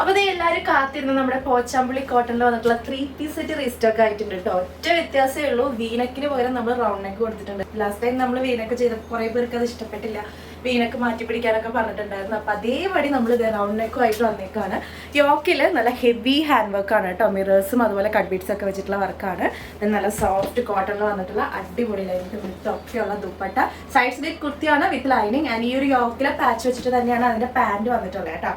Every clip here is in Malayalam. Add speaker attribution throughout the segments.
Speaker 1: അപ്പോൾ എല്ലാവരും കാത്തിരുന്ന് നമ്മുടെ പോച്ചാമ്പള്ളി കോട്ടണിൽ വന്നിട്ടുള്ള 3-piece സെറ്റ് റീസ്റ്റോക്ക് ആയിട്ടുണ്ട് കേട്ടോ. ഒറ്റ വ്യത്യാസമേ ഉള്ളൂ, വീനക്കിന് പകരം നമ്മൾ റൗണ്ട് നെക്ക് കൊടുത്തിട്ടുണ്ട്. ലാസ്റ്റ് ടൈം നമ്മൾ വീനക്ക് ചെയ്തപ്പോൾ കുറേ പേർക്ക് അത് ഇഷ്ടപ്പെട്ടില്ല, വീനക്ക് മാറ്റി പിടിക്കാനൊക്കെ പറഞ്ഞിട്ടുണ്ടായിരുന്നു. അപ്പോൾ അതേപടി നമ്മൾ ഇത് റൗണ്ട് നെക്കും ആയിട്ട് വന്നേക്കാണ്. യോക്കിൽ നല്ല ഹെവി ഹാൻഡ് വർക്കാണ് കേട്ടോ, മിറേഴ്സും അതുപോലെ കട്ട് ബീഡ്സ് ഒക്കെ വെച്ചിട്ടുള്ള വർക്കാണ്. നല്ല സോഫ്റ്റ് കോട്ടണിൽ വന്നിട്ടുള്ള അടിപൊളി ലൈനിങ് വിത്തൊക്കെയുള്ള ദുപ്പട്ട, സൈഡ് സ്ലിറ്റ് കുർത്തിയാണ് വിത്ത് ലൈനിങ്. ആൻഡ് ഈ ഒരു യോക്കിലെ പാച്ച് വെച്ചിട്ട് തന്നെയാണ് അതിന്റെ പാന്റ് വന്നിട്ടുള്ളത് കേട്ടോ.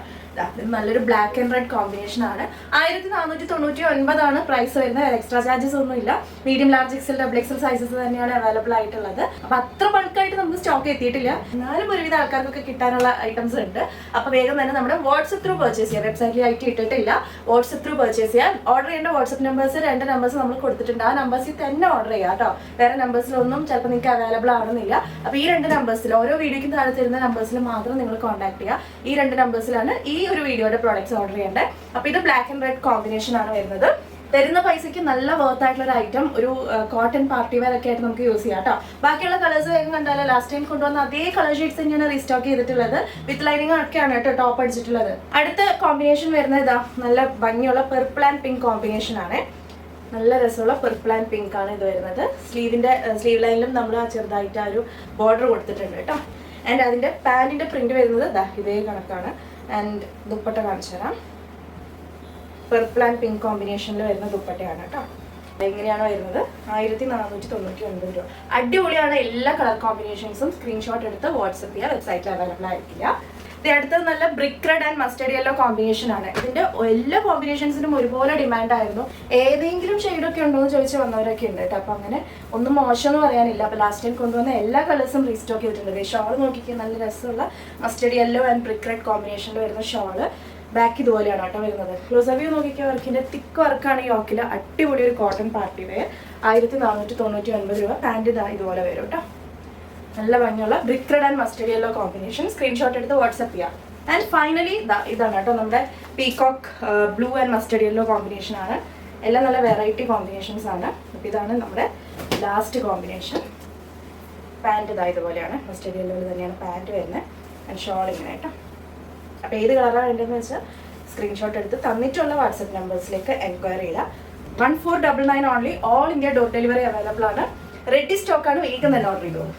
Speaker 1: നല്ലൊരു ബ്ലാക്ക് ആൻഡ് റെഡ് കോമ്പിനേഷൻ ആണ്. 1499 പ്രൈസ് വരുന്നത്. എക്സ്ട്രാ ചാർജസ് ഒന്നും ഇല്ല. Medium, large, XL, double XL sizes തന്നെയാണ് അവൈലബിൾ ആയിട്ടുള്ളത്. അപ്പൊ അത്ര ബൾക്കായിട്ട് നമുക്ക് സ്റ്റോക്ക് എത്തിയിട്ടില്ല, എന്നാലും ഒരുവിധ ആൾക്കാർക്കൊക്കെ കിട്ടാനുള്ള ഐറ്റംസ് ഉണ്ട്. അപ്പൊ വേഗം തന്നെ നമ്മുടെ വാട്സ്ആപ്പ് ത്രൂ പർച്ചേസ് ചെയ്യാം. വെബ്സൈറ്റിലായിട്ട് ഇട്ടിട്ടില്ല, വാട്സ്ആപ്പ് ത്രൂ പർച്ചേസ് ചെയ്യാം. ഓർഡർ ചെയ്യേണ്ട വാട്സ്ആപ്പ് നമ്പേഴ്സ് 2 നമ്പേഴ്സ് നമ്മൾ കൊടുത്തിട്ടുണ്ട്. ആ നമ്പേഴ്സിൽ തന്നെ ഓർഡർ ചെയ്യാം കേട്ടോ. വേറെ നമ്പേഴ്സിലൊന്നും ചിലപ്പോൾ നിങ്ങൾക്ക് അവൈലബിൾ ആണെന്നില്ല. അപ്പൊ ഈ 2 നമ്പേഴ്സിൽ, ഓരോ വീഡിയോയ്ക്കും താഴെ തരുന്ന നമ്പേഴ്സിൽ മാത്രം നിങ്ങൾ കോൺടാക്ട് ചെയ്യുക. ഈ 2 നമ്പേഴ്സിലാണ് ഈ ഒരു വീഡിയോയുടെ പ്രോഡക്ട്സ് ഓർഡർ ചെയ്യേണ്ടത്. അപ്പൊ ഇത് ബ്ലാക്ക് ആൻഡ് റെഡ് കോമ്പിനേഷൻ ആണ് വരുന്നത്. തരുന്ന പൈസയ്ക്ക് നല്ല വർത്ത് ആയിട്ടുള്ള ഒരു ഐറ്റം, ഒരു കോട്ടൺ പാർട്ടി വെയർ ഒക്കെ ആയിട്ട് നമുക്ക് യൂസ് ചെയ്യാം കേട്ടോ. ബാക്കിയുള്ള കളേഴ്സ് വേഗം കണ്ടാലോ, ലാസ്റ്റ് ടൈം കൊണ്ടുവന്ന അതേ കളർ ഷെയ്ഡ്സ് തന്നെയാണ് റീസ്റ്റോക്ക് ചെയ്തിട്ടുള്ളത്. വിത്ത് ലൈനിങ് ഒക്കെയാണ് കേട്ടോ ടോപ്പ് അടിച്ചിട്ടുള്ളത്. അടുത്ത കോമ്പിനേഷൻ വരുന്നത് ഇതാ, നല്ല ഭംഗിയുള്ള പെർപ്പിൾ ആൻഡ് പിങ്ക് കോമ്പിനേഷൻ ആണ്. നല്ല രസമുള്ള പെർപ്പിൾ ആൻഡ് പിങ്ക് ആണ് ഇത് വരുന്നത്. സ്ലീവ് ലൈനിലും നമ്മൾ ചെറുതായിട്ട് ആ ഒരു ബോർഡർ കൊടുത്തിട്ടുണ്ട് കേട്ടോ. ആൻഡ് അതിന്റെ പാന്റിന്റെ പ്രിന്റ് വരുന്നത് ഇതാ ഇതേ കണക്കാണ്. ആൻഡ് ദുപ്പട്ട കാണിച്ചു തരാം. പെർപ്പിൾ ആൻഡ് പിങ്ക് കോമ്പിനേഷനിൽ വരുന്ന ദുപ്പട്ടയാണ് കേട്ടോ. എങ്ങനെയാണ് വരുന്നത്? 1499 രൂപ. അടിപൊളിയാണ്. എല്ലാ കളർ കോമ്പിനേഷൻസും സ്ക്രീൻഷോട്ട് എടുത്ത് വാട്സ്ആപ്പ് ചെയ്യുക. വെബ്സൈറ്റിൽ അവൈലബിൾ ആയിരിക്കില്ല. അടുത്തത് നല്ല brick red and mustard yellow combination ആണ്. ഇതിന്റെ എല്ലാ കോമ്പിനേഷൻസിനും ഒരുപോലെ ഡിമാൻഡ് ആയിരുന്നു. ഏതെങ്കിലും ഷെയ്ഡൊക്കെ ഉണ്ടോ എന്ന് ചോദിച്ച് വന്നവരൊക്കെ ഉണ്ട് കേട്ടോ. അപ്പൊ അങ്ങനെ ഒന്നും മോശം എന്ന് പറയാനില്ല. അപ്പൊ ലാസ്റ്റ് ടൈം കൊണ്ടുവന്ന എല്ലാ കളേഴ്സും റീസ്റ്റോക്ക് ചെയ്തിട്ടുണ്ട്. ഷോൾ നോക്കിക്കുക, നല്ല രസമുള്ള mustard yellow and brick red കോമ്പിനേഷനിൽ വരുന്ന ഷോള്. ബാക്ക് ഇതുപോലെയാണ് കേട്ടോ വരുന്നത്. ക്ലോസ് വ്യൂ നോക്കിക്കുക, വർക്കിന്റെ തിക്ക് വർക്കാണ് ഈ യോക്കിൽ. അടിപൊളി ഒരു കോട്ടൺ പാർട്ടി വെയർ. 1499 രൂപ. പാന്റ് ഇതുപോലെ വരും കേട്ടോ. നല്ല ഭംഗിയുള്ള brick red and mustard yellow combination. Screenshot എടുത്ത് വാട്സ്ആപ്പ് ചെയ്യാം. ആൻഡ് ഫൈനലി ഇതാണ് കേട്ടോ നമ്മുടെ peacock blue and mustard yellow combination ആണ്. എല്ലാം നല്ല വെറൈറ്റി കോമ്പിനേഷൻസ് ആണ്. അപ്പോൾ ഇതാണ് നമ്മുടെ ലാസ്റ്റ് കോമ്പിനേഷൻ. പാൻറ് ഇതുപോലെയാണ്, മസ്റ്റർഡ് യെല്ലോയിൽ തന്നെയാണ് പാൻറ് വരുന്നത്. ആൻഡ് ഷോൾ ഇങ്ങനെ കേട്ടോ. അപ്പോൾ ഏത് കളറാണ് വേണ്ടതെന്ന് വെച്ചാൽ സ്ക്രീൻഷോട്ട് എടുത്ത് തന്നിട്ടുള്ള വാട്സ്ആപ്പ് നമ്പേഴ്സിലേക്ക് എൻക്വയറി ചെയ്യുക. 1499 only. All India door delivery available ആണ്. റെഡി സ്റ്റോക്കാണ്. വേഗം തന്നെ ഓർഡർ ചെയ്തോളൂ.